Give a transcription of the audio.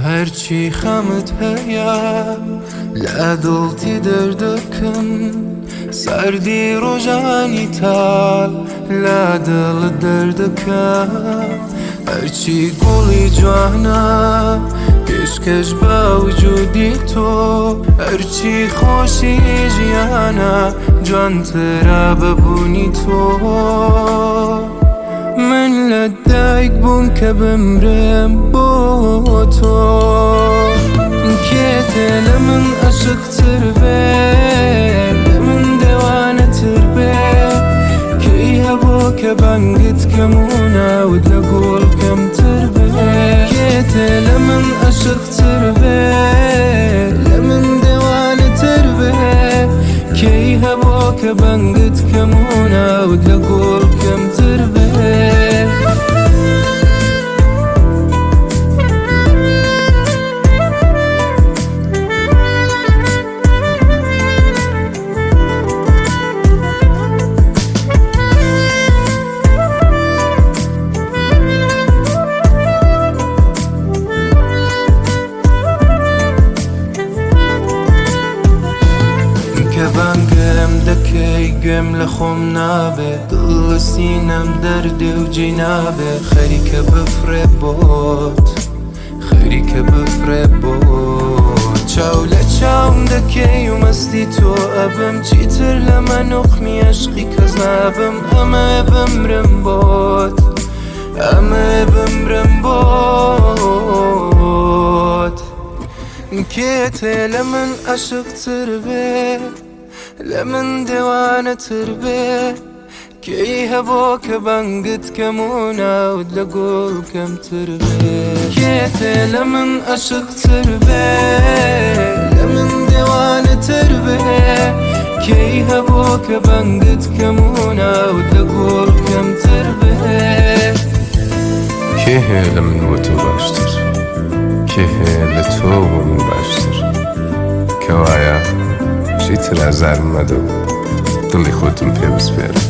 هەرچی خەمت هەیە لە دڵتی دەردەکەم سەردی ڕۆژانی تاڵ لە دڵت دەردەکەم هەرچی گوڵی جوانە پێشکەش بە وجودی تۆ هەرچی خۆشی ژیانە جوانترە بەبوونی تۆ من لە دایک بووم کە بمرم بۆ تۆ کێتە لە من عاشقتر بێ لە من دێوانەتر بێ کەی هەبوو کە بانگت کەم و ناوت لە گوڵ کەمتر بێ کێتە لە من عاشقتر بێ لە من دێوانەتر بێ کەی هەبوو کە بانگت کەم و ناوت لە گوڵ کەمتر بێ بانگم دەکەی گوێم لە خۆم نابێ دڵ لە سینەم دەردێ و جێی نابێ خەریکە بفرێ بۆت خەریکە بفرێ بۆت چاو لە چاوم دەکەی و مەستی تۆ ئەبم چیتر لەمە نوخمی عشقی کەس نابم ئەمە بمرم بۆت ئەمە بمرم بۆت کێتێ لە من عاشقتر بێ لە من دێوانەتر بێ کەی هەبوو کە بانگت کەم و ناوت لە گوڵ کەمتر بێ کێتێ لە من عاشقتر بێ لە من دێوانەتر بێ کەی هەبوو کە بانگت کەم و ناوت لە گوڵ کەمتر بێ کێ هەیە لە من بۆ تۆ باشتر کێ هەیە لە تۆ بۆ من باشتر کەوایە چیتر ئازارم مەدە و دڵی خۆتم پێ بسپێرە